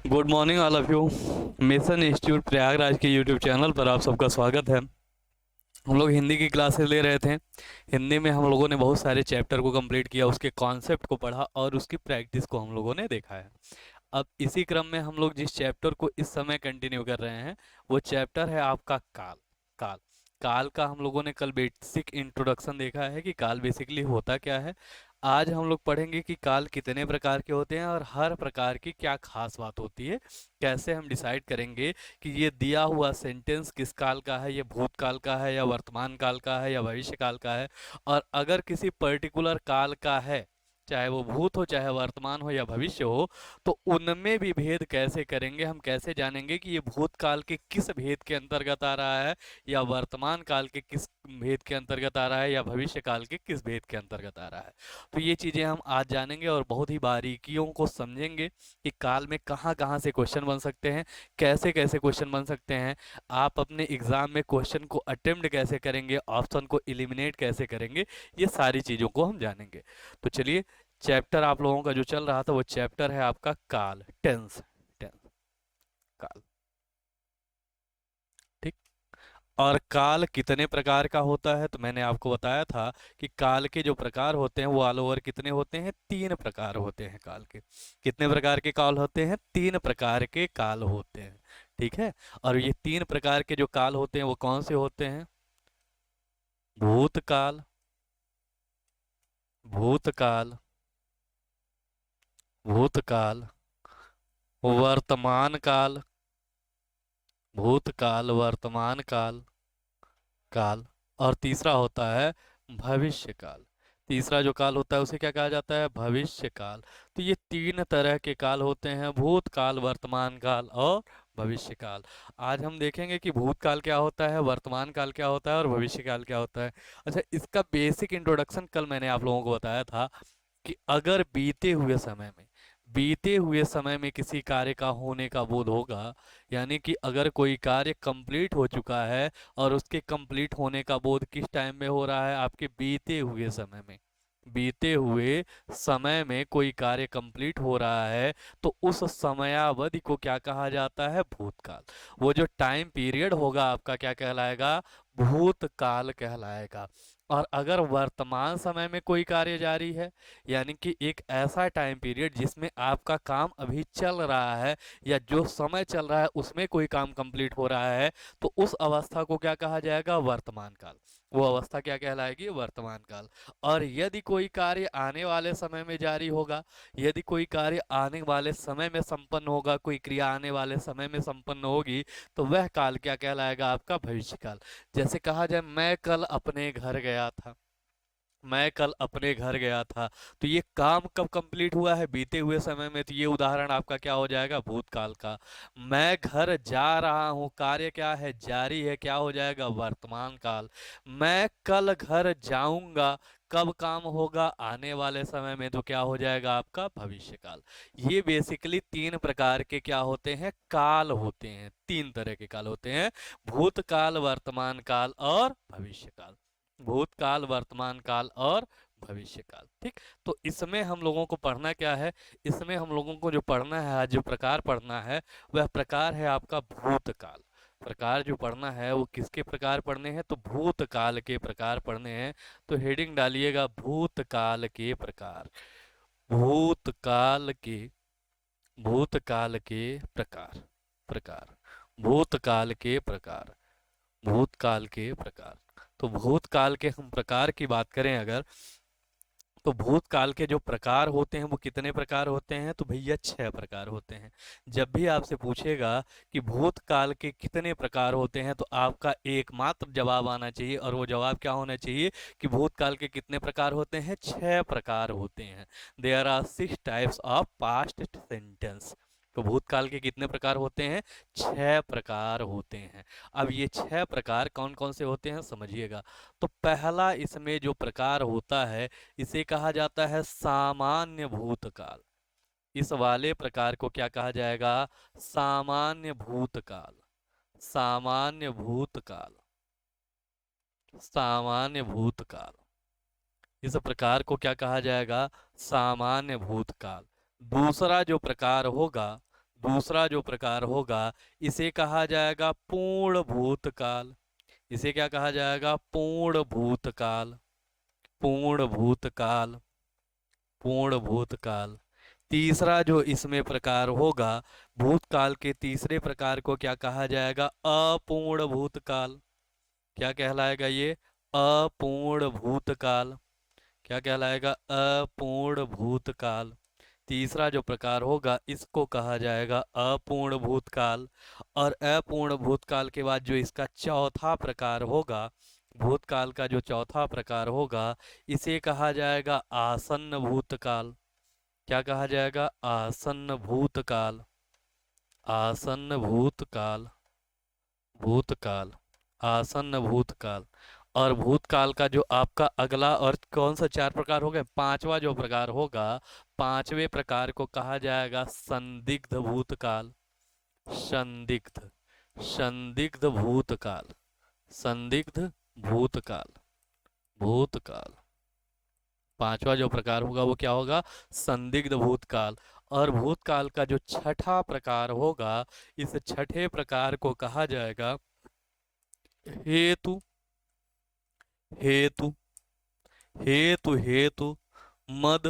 Good morning all of you. Mission institute Prayagraj के YouTube channel पर आप सबका स्वागत है। हम लोग हिंदी की क्लासेस ले रहे थे। हिंदी में हम लोगों ने बहुत सारे चैप्टर को कंप्लीट किया, उसके कॉन्सेप्ट को पढ़ा और उसकी प्रैक्टिस को हम लोगों ने देखा है। अब इसी क्रम में हम लोग जिस चैप्टर को इस समय कंटिन्यू कर रहे हैं वो चैप्टर है आपका काल। काल काल का हम लोगों ने कल बेसिक इंट्रोडक्शन देखा है कि काल बेसिकली होता क्या है। आज हम लोग पढ़ेंगे कि काल कितने प्रकार के होते हैं और हर प्रकार की क्या खास बात होती है। कैसे हम डिसाइड करेंगे कि ये दिया हुआ सेंटेंस किस काल का है, ये भूतकाल का है या वर्तमान काल का है या भविष्य काल का है। और अगर किसी पर्टिकुलर काल का है, चाहे वो भूत हो चाहे वर्तमान हो या भविष्य हो, तो उनमें भी भेद कैसे करेंगे, हम कैसे जानेंगे कि ये भूतकाल के किस भेद के अंतर्गत आ रहा है या वर्तमान काल के किस भेद के अंतर्गत आ रहा है या भविष्य काल के किस भेद के अंतर्गत आ रहा है। तो ये चीज़ें हम आज जानेंगे और बहुत ही बारीकियों को समझेंगे कि काल में कहाँ कहाँ से क्वेश्चन बन सकते हैं, कैसे कैसे क्वेश्चन बन सकते हैं, आप अपने एग्जाम में क्वेश्चन को अटेम्प्ट कैसे करेंगे, ऑप्शन को एलिमिनेट कैसे करेंगे, ये सारी चीज़ों को हम जानेंगे। तो चलिए, चैप्टर आप लोगों का जो चल रहा था वो चैप्टर है आपका काल, टेंस। टेंस, काल। ठीक। और काल कितने प्रकार का होता है, तो मैंने आपको बताया था कि काल के जो प्रकार होते हैं वो ऑल ओवर कितने होते हैं, 3 प्रकार होते हैं काल के। कितने प्रकार के काल होते हैं, 3 प्रकार के काल होते हैं। ठीक है। और ये 3 प्रकार के जो काल होते हैं वो कौन से होते हैं? भूतकाल, भूतकाल, भूतकाल, वर्तमान काल, भूतकाल, वर्तमान काल, काल। और तीसरा होता है भविष्य काल। तीसरा जो काल होता है उसे क्या कहा जाता है? भविष्य काल। तो ये 3 तरह के काल होते हैं, भूतकाल, वर्तमान काल और भविष्य काल। आज हम देखेंगे कि भूतकाल क्या होता है, वर्तमान काल क्या होता है और भविष्य काल क्या होता है। अच्छा, इसका बेसिक इंट्रोडक्शन कल मैंने आप लोगों को बताया था कि अगर बीते हुए समय में किसी कार्य का होने का बोध होगा, यानी कि अगर कोई कार्य कंप्लीट हो चुका है और उसके कंप्लीट होने का बोध किस टाइम में हो रहा है? आपके बीते हुए समय में। बीते हुए समय में कोई कार्य कंप्लीट हो रहा है तो उस समयावधि को क्या कहा जाता है? भूतकाल। वो जो टाइम पीरियड होगा आपका क्या कहलाएगा? भूतकाल कहलाएगा। और अगर वर्तमान समय में कोई कार्य जारी है, यानी कि एक ऐसा टाइम पीरियड जिसमें आपका काम अभी चल रहा है या जो समय चल रहा है उसमें कोई काम कंप्लीट हो रहा है, तो उस अवस्था को क्या कहा जाएगा? वर्तमान काल। वो अवस्था क्या कहलाएगी? वर्तमान काल। और यदि कोई कार्य आने वाले समय में जारी होगा, यदि कोई कार्य आने वाले समय में संपन्न होगा, कोई क्रिया आने वाले समय में संपन्न होगी, तो वह काल क्या कहलाएगा? आपका भविष्य काल। जैसे कहा जाए मैं कल अपने घर गया था, मैं कल अपने घर गया था, तो ये काम कब कंप्लीट हुआ है? बीते हुए समय में। तो ये उदाहरण आपका क्या हो जाएगा? भूतकाल का। मैं घर जा रहा हूँ, कार्य क्या है? जारी है, क्या हो जाएगा? वर्तमान काल। मैं कल घर जाऊंगा, कब काम होगा? आने वाले समय में, तो क्या हो जाएगा? आपका भविष्य काल। ये बेसिकली 3 प्रकार के क्या होते हैं? काल होते हैं। 3 तरह के काल होते हैं, भूतकाल, वर्तमान काल और भविष्य काल। भूतकाल, वर्तमान काल और भविष्य काल। ठीक। तो इसमें हम लोगों को पढ़ना क्या है? इसमें हम लोगों को जो पढ़ना है, आज जो प्रकार पढ़ना है वह प्रकार है आपका भूतकाल। प्रकार जो पढ़ना है वो किसके प्रकार पढ़ने हैं? तो भूतकाल के प्रकार पढ़ने हैं। तो हेडिंग डालिएगा भूतकाल के प्रकार। भूतकाल के, भूतकाल के प्रकार, प्रकार, भूतकाल के प्रकार, भूतकाल के प्रकार। तो भूतकाल के हम प्रकार की बात करें अगर, तो भूतकाल के जो प्रकार होते हैं वो कितने प्रकार होते हैं? तो भैया 6 प्रकार होते हैं। जब भी आपसे पूछेगा कि भूतकाल के कितने प्रकार होते हैं, तो आपका एकमात्र जवाब आना चाहिए, और वो जवाब क्या होना चाहिए? कि भूतकाल के कितने प्रकार होते हैं? 6 प्रकार होते हैं। There are 6 types of past sentence. तो भूतकाल के कितने प्रकार होते हैं? 6 प्रकार होते हैं। अब ये 6 प्रकार कौन कौन से होते हैं समझिएगा। तो पहला इसमें जो प्रकार होता है इसे कहा जाता है सामान्य भूतकाल। इस वाले प्रकार को क्या कहा जाएगा? सामान्य भूतकाल। सामान्य भूतकाल, सामान्य भूतकाल। इस प्रकार को क्या कहा जाएगा? सामान्य भूतकाल। दूसरा जो प्रकार होगा, दूसरा जो प्रकार होगा इसे कहा जाएगा पूर्ण भूतकाल। इसे क्या कहा जाएगा? पूर्ण भूतकाल। पूर्ण भूतकाल। पूर्ण भूतकाल। तीसरा जो इसमें प्रकार होगा भूतकाल के तीसरे प्रकार को क्या कहा जाएगा? अपूर्ण भूतकाल। क्या कहलाएगा ये? अपूर्ण भूतकाल। क्या कहलाएगा? अपूर्ण भूतकाल। तीसरा जो प्रकार होगा इसको कहा जाएगा अपूर्ण भूतकाल। और अपूर्ण भूतकाल के बाद जो इसका चौथा प्रकार होगा, भूतकाल का जो चौथा प्रकार होगा इसे कहा जाएगा आसन्न भूतकाल। क्या कहा जाएगा? आसन्न भूतकाल। आसन्न भूतकाल। भूतकाल। आसन्न भूतकाल। और भूतकाल का जो आपका अगला और कौन सा चार प्रकार हो गए? पांचवा जो प्रकार होगा, पांचवें प्रकार को कहा जाएगा संदिग्ध भूतकाल। संदिग्ध। संदिग्ध भूतकाल। संदिग्ध भूतकाल। भूतकाल। पांचवा जो प्रकार होगा वो क्या होगा? संदिग्ध भूतकाल। और भूतकाल का जो छठा प्रकार होगा इस छठे प्रकार को कहा जाएगा हेतु। हेतु। हेतु हेतु मद।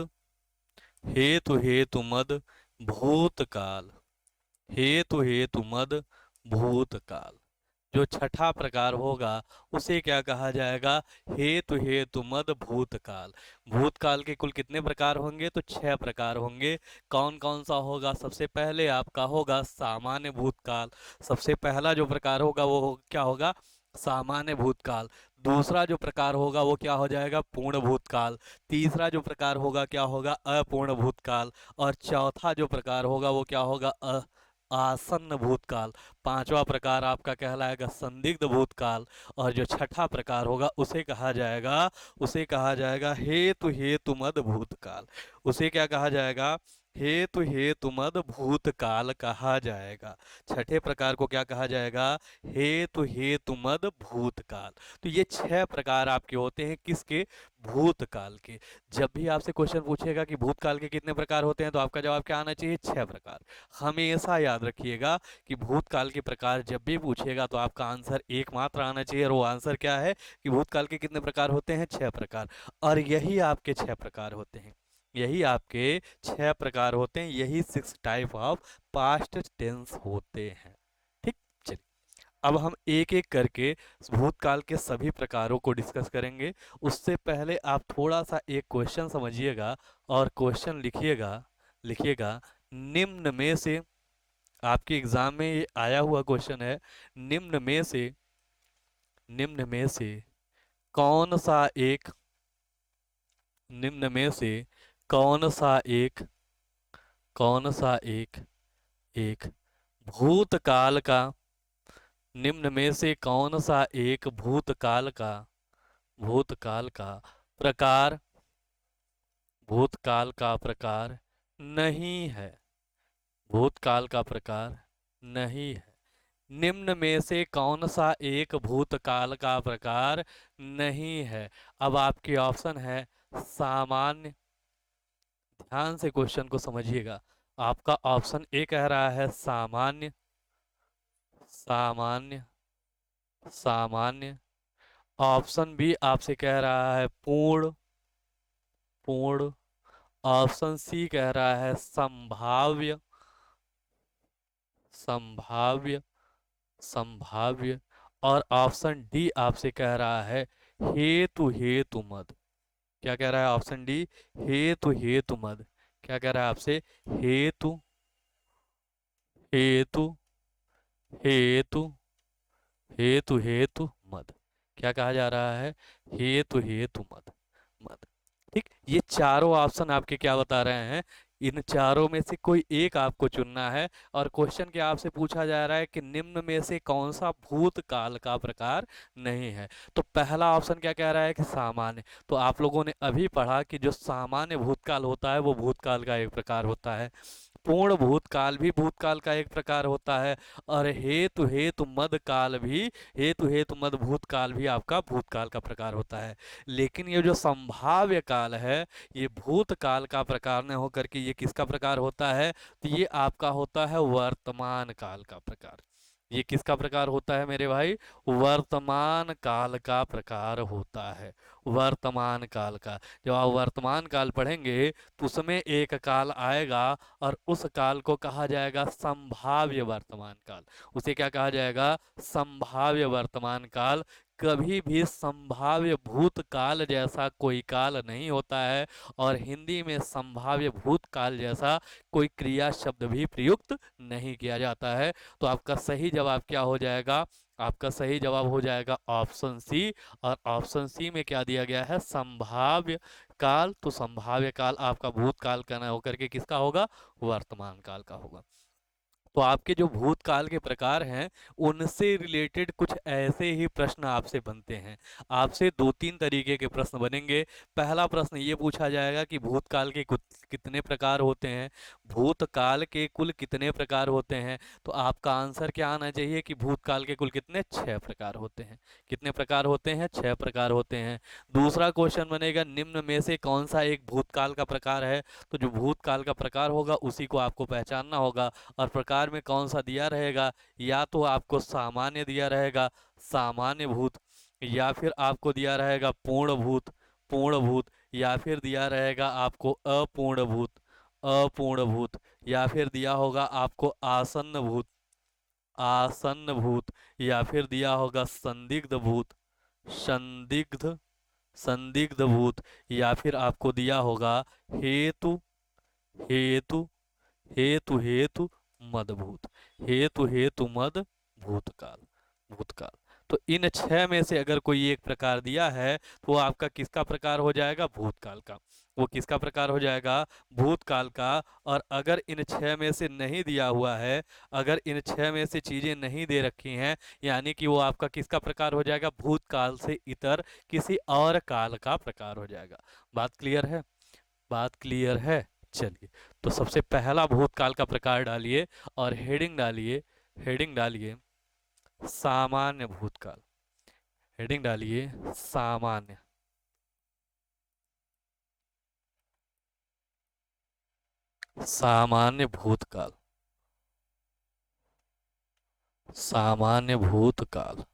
हेतु हेतु मद भूतकाल। हेतु हेतु मद भूतकाल। जो छठा प्रकार होगा उसे क्या कहा जाएगा? हेतु हेतु मद भूतकाल। भूतकाल के कुल कितने प्रकार होंगे? तो 6 प्रकार होंगे। कौन कौन सा होगा? सबसे पहले आपका होगा सामान्य भूतकाल। सबसे पहला जो प्रकार होगा वो क्या होगा? सामान्य भूतकाल। दूसरा जो प्रकार होगा वो क्या हो जाएगा? पूर्ण भूतकाल। तीसरा जो प्रकार होगा क्या होगा? अपूर्ण भूतकाल। और चौथा जो प्रकार होगा वो क्या होगा? आसन्न भूतकाल। पांचवा प्रकार आपका कहलाएगा संदिग्ध भूतकाल। और जो छठा प्रकार होगा उसे कहा जाएगा हेतु हेतु मद भूतकाल। उसे क्या कहा जाएगा? हेतु हेतु मद भूतकाल कहा जाएगा। छठे प्रकार को क्या कहा जाएगा? हेतु हेतु मद भूतकाल। तो ये 6 प्रकार आपके होते हैं किसके? भूतकाल के। जब भी आपसे क्वेश्चन पूछेगा कि भूतकाल के कितने प्रकार होते हैं तो आपका जवाब क्या आना चाहिए? 6 प्रकार। हमेशा याद रखिएगा कि भूतकाल के प्रकार जब भी पूछेगा तो आपका आंसर एकमात्र आना चाहिए। और वो आंसर क्या है कि भूतकाल के कितने प्रकार होते हैं? 6 प्रकार। और यही आपके 6 प्रकार होते हैं। यही आपके 6 प्रकार होते हैं। यही 6 टाइप ऑफ पास्ट टेंस होते हैं। ठीक। चलिए अब हम एक एक करके भूतकाल के सभी प्रकारों को डिस्कस करेंगे। उससे पहले आप थोड़ा सा एक क्वेश्चन समझिएगा और क्वेश्चन लिखिएगा। लिखिएगा निम्न में से, आपके एग्जाम में ये आया हुआ क्वेश्चन है, निम्न में से कौन सा एक निम्न में से कौन सा एक कौन सा एक भूतकाल का निम्न में से कौन सा एक भूतकाल का प्रकार भूतकाल का प्रकार नहीं है? भूतकाल का प्रकार नहीं है। निम्न में से कौन सा एक भूतकाल का प्रकार नहीं है? अब आपके ऑप्शन है सामान्य। ध्यान से क्वेश्चन को समझिएगा। आपका ऑप्शन ए कह रहा है सामान्य। सामान्य। सामान्य। ऑप्शन बी आपसे कह रहा है पूर्ण। पूर्ण। ऑप्शन सी कह रहा है संभाव्य। संभाव्य। संभाव्य। और ऑप्शन डी आपसे कह रहा है हेतु हेतु मद। क्या कह रहा है ऑप्शन डी? हेतु हेतु मद। क्या कह रहा है आपसे? हेतु हेतु हेतु हेतु हेतु मद। क्या कहा जा रहा है? हेतु हेतु मद। मद। ठीक। ये चारों ऑप्शन आपके क्या बता रहे हैं? इन चारों में से कोई एक आपको चुनना है। और क्वेश्चन क्या आपसे पूछा जा रहा है कि निम्न में से कौन सा भूतकाल का प्रकार नहीं है? तो पहला ऑप्शन क्या कह रहा है कि सामान्य। तो आप लोगों ने अभी पढ़ा कि जो सामान्य भूतकाल होता है वो भूतकाल का एक प्रकार होता है। पूर्ण भूतकाल भी भूतकाल का एक प्रकार होता है। और हेतु हेतु मद काल भी हेतु हेतु मद भूतकाल भी आपका भूतकाल का प्रकार होता है। लेकिन ये जो संभाव्य काल है ये भूतकाल का प्रकार न होकर के ये किसका प्रकार होता है? तो ये आपका होता है वर्तमान काल का प्रकार। ये किसका प्रकार होता है मेरे भाई? वर्तमान काल का प्रकार होता है, वर्तमान काल का। जब आप वर्तमान काल पढ़ेंगे तो उसमें एक काल आएगा और उस काल को कहा जाएगा संभाव्य वर्तमान काल। उसे क्या कहा जाएगा? संभाव्य वर्तमान काल। कभी भी संभाव्य भूतकाल जैसा कोई काल नहीं होता है, और हिंदी में संभाव्य भूतकाल जैसा कोई क्रिया शब्द भी प्रयुक्त नहीं किया जाता है। तो आपका सही जवाब क्या हो जाएगा? आपका सही जवाब हो जाएगा ऑप्शन सी। और ऑप्शन सी में क्या दिया गया है? संभाव्य काल। तो संभाव्य काल आपका भूतकाल का न होकर के किसका होगा? वर्तमान काल का होगा। तो आपके जो भूतकाल के प्रकार हैं उनसे रिलेटेड कुछ ऐसे ही प्रश्न आपसे बनते हैं। आपसे दो तीन तरीके के प्रश्न बनेंगे। पहला प्रश्न ये पूछा जाएगा कि भूतकाल के कितने प्रकार होते हैं, भूतकाल के कुल कितने प्रकार होते हैं। तो आपका आंसर क्या आना चाहिए कि भूतकाल के कुल कितने? 6 प्रकार होते हैं। कितने प्रकार होते हैं? 6 प्रकार होते हैं। दूसरा क्वेश्चन बनेगा निम्न में से कौन सा एक भूतकाल का प्रकार है। तो जो भूतकाल का प्रकार होगा उसी को आपको पहचानना होगा, और प्रकार में कौन सा दिया रहेगा? या तो आपको सामान्य दिया रहेगा, सामान्य भूत, या फिर आपको दिया रहेगा पूर्ण भूत, पूर्ण भूत, या फिर दिया रहेगा आपको अपूर्ण भूत, अपूर्ण भूत, या फिर दिया होगा आपको आसन्न भूत, आसन्न भूत, या फिर दिया होगा संदिग्ध भूत, संदिग्ध, संदिग्ध भूत, या फिर आपको दिया होगा हेतु, हेतु, हेतु हेतु मदभूत, हेतु हेतु मद भूतकाल, भूतकाल। तो इन 6 में से अगर कोई एक प्रकार दिया है तो वो आपका किसका प्रकार हो जाएगा? भूतकाल का। वो किसका प्रकार हो जाएगा? भूतकाल का। और अगर इन 6 में से नहीं दिया हुआ है, अगर इन 6 में से चीजें नहीं दे रखी हैं, यानी कि वो आपका किसका प्रकार हो जाएगा? भूतकाल से इतर किसी और काल का प्रकार हो जाएगा। बात क्लियर है? बात क्लियर है? चलिए, तो सबसे पहला भूतकाल का प्रकार डालिए और हेडिंग डालिए, हेडिंग डालिए सामान्य भूतकाल, हेडिंग डालिए सामान्य, सामान्य भूतकाल, सामान्य भूतकाल।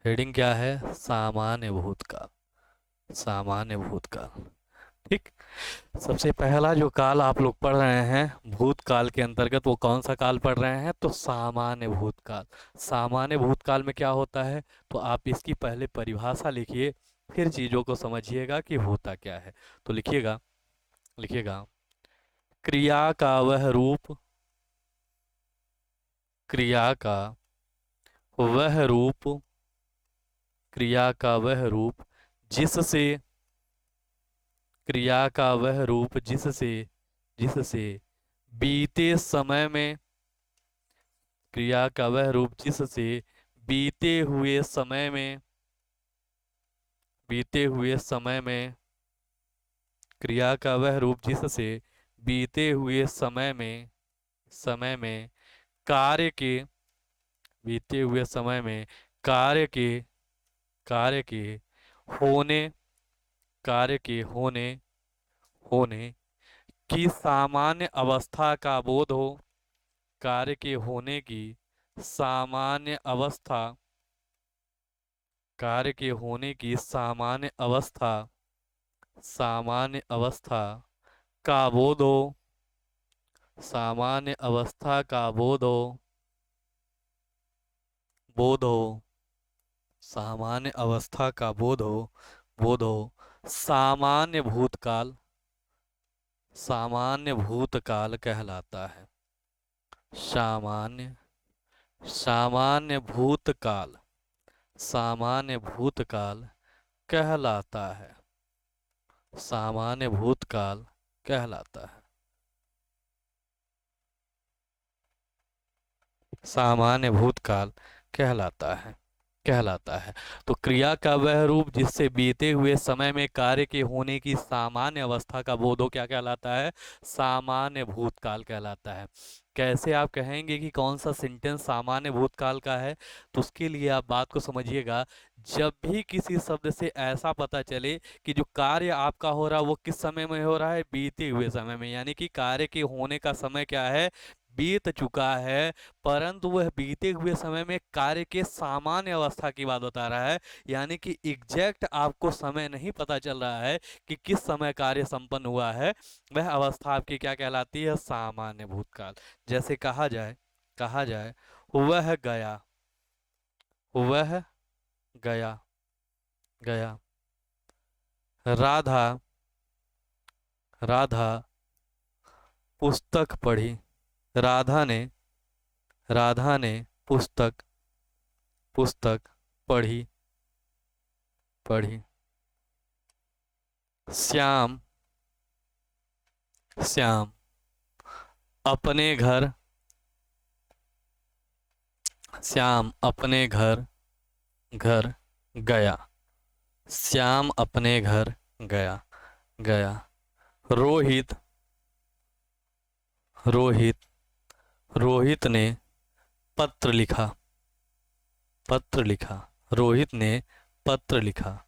हेडिंग क्या है? सामान्य भूतकाल, सामान्य भूतकाल। ठीक। सबसे पहला जो काल आप लोग पढ़ रहे हैं भूतकाल के अंतर्गत, वो कौन सा काल पढ़ रहे हैं? तो सामान्य भूतकाल। सामान्य भूतकाल में क्या होता है? तो आप इसकी पहले परिभाषा लिखिए, फिर चीजों को समझिएगा कि होता क्या है। तो लिखिएगा, लिखिएगा क्रिया का वह रूप, क्रिया का वह रूप, क्रिया का वह रूप जिससे, क्रिया का वह रूप जिससे, जिससे बीते समय में, क्रिया का वह रूप जिससे बीते हुए समय में, बीते हुए समय में, क्रिया का वह रूप जिससे बीते हुए समय में, समय में कार्य के, बीते हुए समय में कार्य के, कार्य के होने, कार्य के होने, होने की सामान्य अवस्था का बोध हो, कार्य के होने की सामान्य अवस्था, कार्य के होने की सामान्य अवस्था, सामान्य अवस्था का बोध हो, सामान्य अवस्था का बोध हो, बोध हो, सामान्य अवस्था का बोध हो, बोध हो सामान्य भूतकाल, सामान्य भूतकाल कहलाता है। सामान्य, सामान्य भूतकाल, सामान्य भूतकाल कहलाता है, सामान्य भूतकाल कहलाता है, सामान्य भूतकाल कहलाता है, कहलाता है। तो क्रिया का वह रूप जिससे बीते हुए समय में कार्य के होने की सामान्य अवस्था का बोध हो क्या कहलाता है? सामान्य भूतकाल कहलाता है। कैसे आप कहेंगे कि कौन सा सेंटेंस सामान्य भूतकाल का है? तो उसके लिए आप बात को समझिएगा। जब भी किसी शब्द से ऐसा पता चले कि जो कार्य आपका हो रहा है वो किस समय में हो रहा है? बीते हुए समय में, यानी कि कार्य के होने का समय क्या है? बीत चुका है, परंतु वह बीते हुए समय में कार्य के सामान्य अवस्था की बात बता रहा है। यानी कि एग्जैक्ट आपको समय नहीं पता चल रहा है कि किस समय कार्य संपन्न हुआ है। वह अवस्था आपकी क्या कहलाती है? सामान्य भूतकाल। जैसे कहा जाए वह गया, वह गया, गया। राधा, राधा पुस्तक पढ़ी, राधा ने, राधा ने पुस्तक, पुस्तक पढ़ी, पढ़ी। श्याम, श्याम अपने घर, श्याम अपने घर, घर गया, श्याम अपने घर गया, गया। रोहित, रोहित, रोहित ने पत्र लिखा, पत्र लिखा, रोहित ने पत्र लिखा।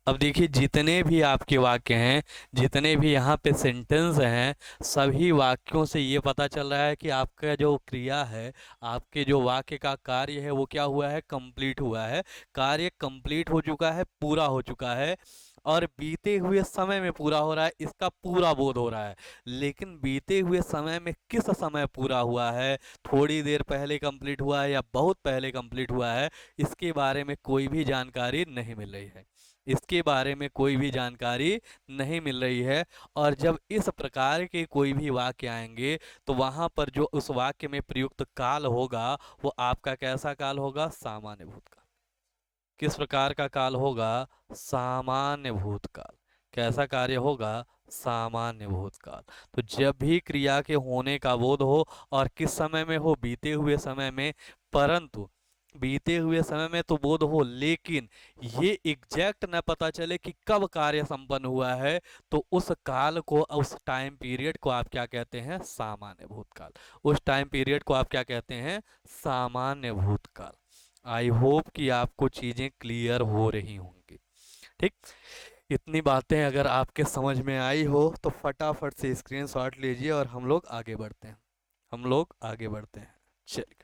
अब देखिए जितने भी आपके वाक्य हैं, जितने भी यहाँ पे सेंटेंस हैं, सभी वाक्यों से ये पता चल रहा है कि आपका जो क्रिया है, आपके जो वाक्य का कार्य है वो क्या हुआ है? कंप्लीट हुआ है। कार्य कंप्लीट हो चुका है, पूरा हो चुका है, और बीते हुए समय में पूरा हो रहा है, इसका पूरा बोध हो रहा है। लेकिन बीते हुए समय में किस समय पूरा हुआ है, थोड़ी देर पहले कंप्लीट हुआ है या बहुत पहले कंप्लीट हुआ है, इसके बारे में कोई भी जानकारी नहीं मिल रही है। इसके बारे में कोई भी जानकारी नहीं मिल रही है। और जब इस प्रकार के कोई भी वाक्य आएंगे तो वहां पर जो उस वाक्य में प्रयुक्त काल होगा वो आपका कैसा काल होगा? सामान्य भूतकाल। किस प्रकार का काल होगा? सामान्य भूतकाल। कैसा कार्य होगा? सामान्य भूतकाल। तो जब भी क्रिया के होने का बोध हो, और किस समय में हो? बीते हुए समय में। परंतु बीते हुए समय में तो बोध हो, लेकिन ये एग्जैक्ट न पता चले कि कब कार्य संपन्न हुआ है, तो उस काल को, उस टाइम पीरियड को आप क्या कहते हैं? सामान्य भूतकाल। उस टाइम पीरियड को आप क्या कहते हैं? सामान्य भूतकाल। आई होप कि आपको चीजें क्लियर हो रही होंगी। ठीक। इतनी बातें अगर आपके समझ में आई हो तो फटाफट से स्क्रीनशॉट लीजिए और हम लोग आगे बढ़ते हैं, हम लोग आगे बढ़ते हैं। चलिए,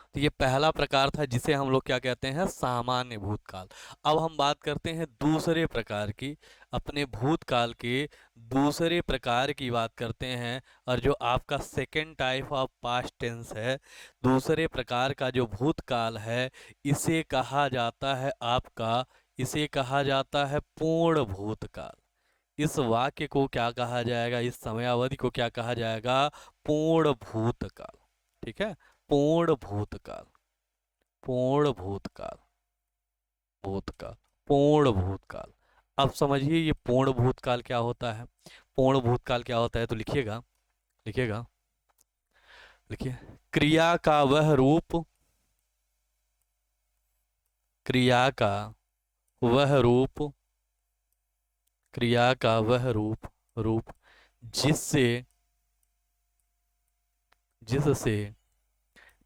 तो ये पहला प्रकार था जिसे हम लोग क्या कहते हैं? सामान्य भूतकाल। अब हम बात करते हैं दूसरे प्रकार की, अपने भूतकाल के दूसरे प्रकार की बात करते हैं। और जो आपका second type of past tense है, दूसरे प्रकार का जो भूतकाल है, इसे कहा जाता है आपका, इसे कहा जाता है पूर्ण भूतकाल। इस वाक्य को क्या कहा जाएगा? इस समयावधि को क्या कहा जाएगा? पूर्ण भूतकाल। ठीक है, पूर्ण भूतकाल, पूर्ण भूतकाल, भूतकाल, पूर्ण भूतकाल। अब समझिए ये पूर्ण भूतकाल क्या होता है? पूर्ण भूतकाल क्या होता है? तो लिखिएगा, लिखिएगा, लिखिए। क्रिया का वह रूप, क्रिया का वह रूप, क्रिया का वह रूप, रूप जिससे, जिससे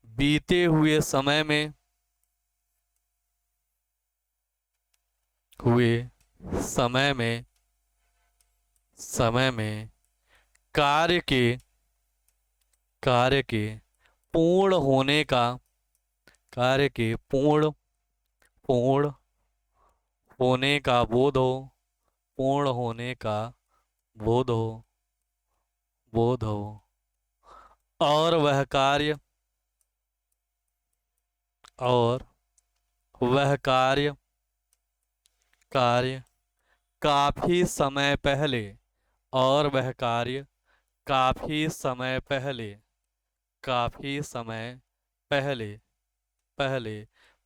बीते हुए समय में, हुए समय में, समय में कार्य के, कार्य के पूर्ण होने का, कार्य के पूर्ण, पूर्ण होने का बोध हो, पूर्ण होने का बोध हो, बोध हो। और वह कार्य, और वह कार्य, कार्य काफी समय पहले, और वह कार्य काफी समय पहले, काफी समय पहले, पहले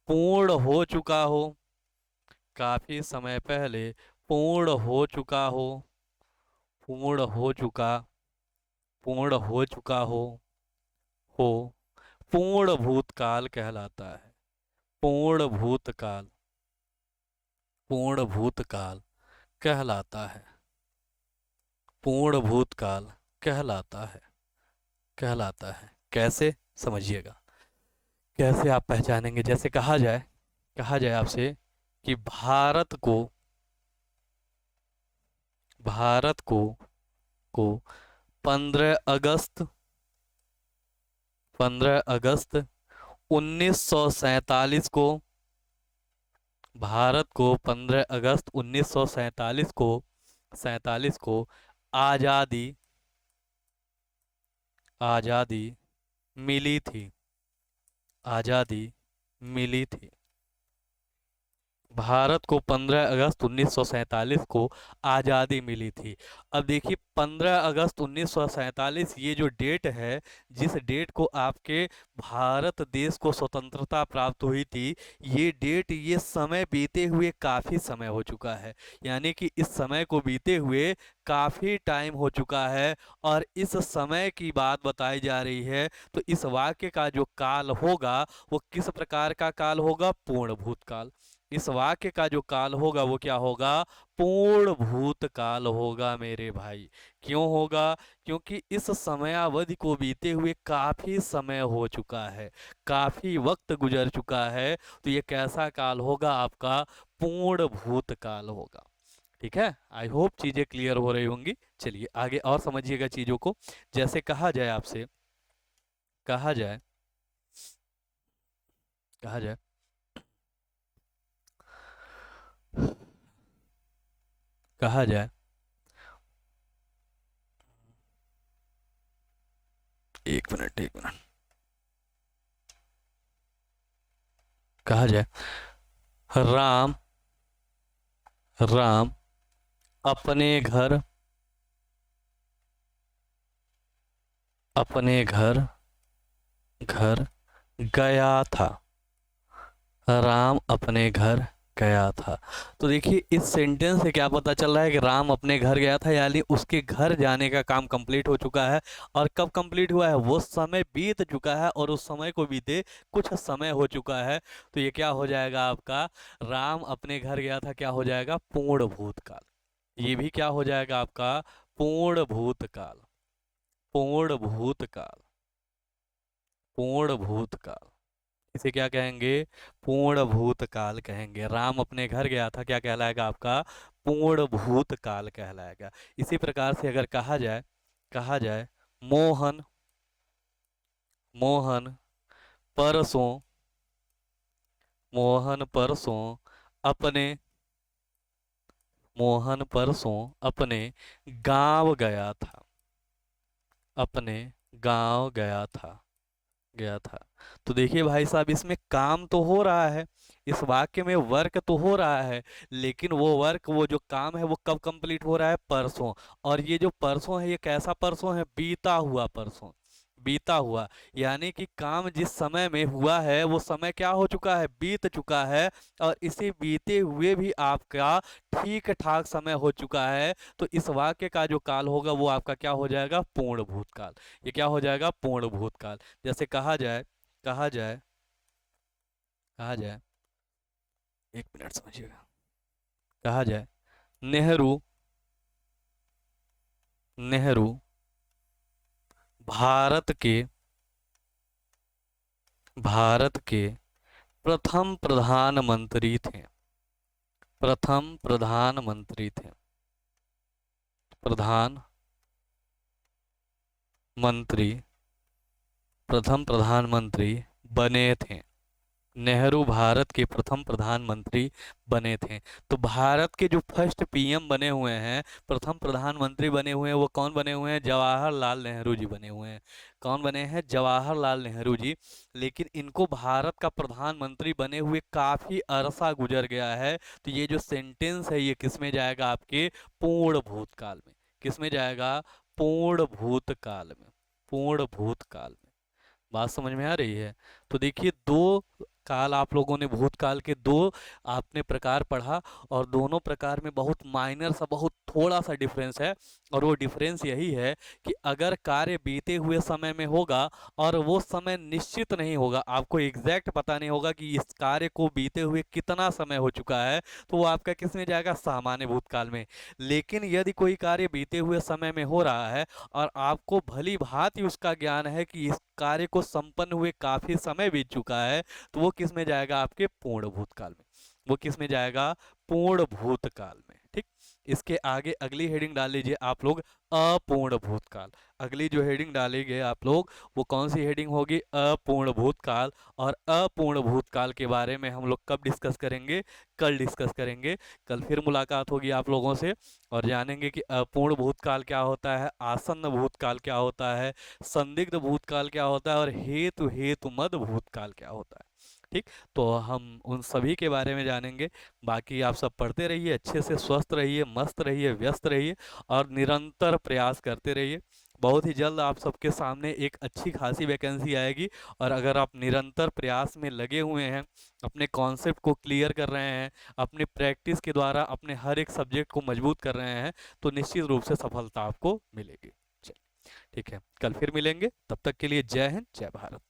पूर्ण हो चुका हो, काफी समय पहले पूर्ण हो चुका हो, पूर्ण हो चुका, पूर्ण हो चुका हो, हो पूर्ण भूतकाल कहलाता है। पूर्ण भूतकाल, पूर्ण भूतकाल कहलाता है, पूर्ण भूतकाल कहलाता है, कहलाता है। कैसे, समझिएगा। कैसे आप पहचानेंगे? जैसे कहा जाए आपसे कि भारत को 15 अगस्त, 15 अगस्त 1947 को, भारत को 15 अगस्त 1947 को, 47 को आजादी, आजादी मिली थी, आजादी मिली थी। भारत को 15 अगस्त 1947 को आज़ादी मिली थी। अब देखिए 15 अगस्त 1947 ये जो डेट है, जिस डेट को आपके भारत देश को स्वतंत्रता प्राप्त हुई थी, ये डेट, ये समय बीते हुए काफ़ी समय हो चुका है। यानी कि इस समय को बीते हुए काफ़ी टाइम हो चुका है और इस समय की बात बताई जा रही है। तो इस वाक्य का जो काल होगा वो किस प्रकार का काल होगा? पूर्ण भूतकाल। इस वाक्य का जो काल होगा वो क्या होगा? पूर्ण भूतकाल होगा मेरे भाई। क्यों होगा? क्योंकि इस समयावधि को बीते हुए काफी समय हो चुका है, काफी वक्त गुजर चुका है। तो ये कैसा काल होगा? आपका पूर्ण भूतकाल होगा। ठीक है, आई होप चीजें क्लियर हो रही होंगी। चलिए आगे और समझिएगा चीजों को। जैसे कहा जाए आपसे, कहा जाए, कहा जाए, कहा जाए, एक मिनट, एक मिनट, कहा जाए राम, राम अपने घर, अपने घर, घर गया था, राम अपने घर गया था। तो देखिए इस सेंटेंस से क्या पता चल रहा है कि राम अपने घर गया था, यानी उसके घर जाने का काम कंप्लीट हो चुका है। और कब कंप्लीट हुआ है? वो समय बीत चुका है और उस समय को बीते कुछ समय हो चुका है। तो ये क्या हो जाएगा आपका? राम अपने घर गया था, क्या हो जाएगा? पूर्ण भूतकाल। ये भी क्या हो जाएगा आपका? पूर्ण भूतकाल, पूर्ण भूतकाल, पूर्ण भूतकाल। इसे क्या कहेंगे? पूर्ण भूतकाल कहेंगे। राम अपने घर गया था, क्या कहलाएगा आपका? पूर्ण भूतकाल कहलाएगा। इसी प्रकार से अगर कहा जाए, कहा जाए मोहन, मोहन परसों, मोहन परसों अपने, मोहन परसों अपने गांव गया था, अपने गांव गया था, गया था। तो देखिए भाई साहब, इसमें काम तो हो रहा है, इस वाक्य में वर्क तो हो रहा है, लेकिन वो वर्क, वो जो काम है वो कब कंप्लीट हो रहा है? परसों। और ये जो परसों है, ये कैसा परसों है? बीता हुआ परसों, बीता हुआ। यानी कि काम जिस समय में हुआ है वो समय क्या हो चुका है? बीत चुका है। और इसे बीते हुए भी आपका ठीक ठाक समय हो चुका है। तो इस वाक्य का जो काल होगा वो आपका क्या हो जाएगा? पूर्ण भूतकाल। ये क्या हो जाएगा? पूर्ण भूतकाल। जैसे कहा जाए, कहा जाए, कहा जाए, एक मिनट समझिएगा, कहा जाए नेहरू, नेहरू भारत के, भारत के प्रथम प्रधानमंत्री थे, प्रथम प्रधानमंत्री थे, प्रधानमंत्री, प्रथम प्रधानमंत्री बने थे। नेहरू भारत के प्रथम प्रधानमंत्री बने थे। तो भारत के जो फर्स्ट पीएम बने हुए हैं, प्रथम प्रधानमंत्री बने हुए हैं, वो कौन बने हुए हैं? जवाहरलाल नेहरू जी बने हुए हैं। कौन बने हैं? जवाहरलाल नेहरू जी। लेकिन इनको भारत का प्रधानमंत्री बने हुए काफी अरसा गुजर गया है। तो ये जो सेंटेंस है ये किस में जाएगा? आपके पूर्ण भूतकाल में। किस में जाएगा? पूर्ण भूतकाल में, पूर्ण भूतकाल में। बात समझ में आ रही है? तो देखिए, दो काल आप लोगों ने, भूतकाल के दो आपने प्रकार पढ़ा, और दोनों प्रकार में बहुत माइनर सा, बहुत थोड़ा सा डिफरेंस है। और वो डिफरेंस यही है कि अगर कार्य बीते हुए समय में होगा और वो समय निश्चित नहीं होगा, आपको एग्जैक्ट पता नहीं होगा कि इस कार्य को बीते हुए कितना समय हो चुका है, तो वो आपका किस में जाएगा, सामान्य भूतकाल में। लेकिन यदि कोई कार्य बीते हुए समय में हो रहा है और आपको भली भांति उसका ज्ञान है कि इस कार्य को संपन्न हुए काफी समय बीत चुका है, तो वो किस में जाएगा, आपके पूर्ण भूतकाल में। वो किस में जाएगा, पूर्ण भूतकाल में। ठीक। इसके आगे अगली हेडिंग डाल लीजिए आप लोग, अपूर्ण भूतकाल। अगली जो हेडिंग डालेंगे आप लोग, वो कौन सी हेडिंग होगी, अपूर्ण भूतकाल। और अपूर्ण भूतकाल के बारे में हम लोग कब डिस्कस करेंगे, कल डिस्कस करेंगे। कल फिर मुलाकात होगी आप लोगों से, और जानेंगे कि अपूर्ण भूतकाल क्या होता है, आसन्न भूतकाल क्या होता है, संदिग्ध भूतकाल क्या होता है, और हेतु हेतुमद भूतकाल क्या होता है। ठीक। तो हम उन सभी के बारे में जानेंगे। बाकी आप सब पढ़ते रहिए, अच्छे से स्वस्थ रहिए, मस्त रहिए, व्यस्त रहिए, और निरंतर प्रयास करते रहिए। बहुत ही जल्द आप सबके सामने एक अच्छी खासी वैकेंसी आएगी। और अगर आप निरंतर प्रयास में लगे हुए हैं, अपने कॉन्सेप्ट को क्लियर कर रहे हैं, अपने प्रैक्टिस के द्वारा अपने हर एक सब्जेक्ट को मजबूत कर रहे हैं, तो निश्चित रूप से सफलता आपको मिलेगी। चलिए, ठीक है, कल फिर मिलेंगे। तब तक के लिए जय हिंद, जय भारत।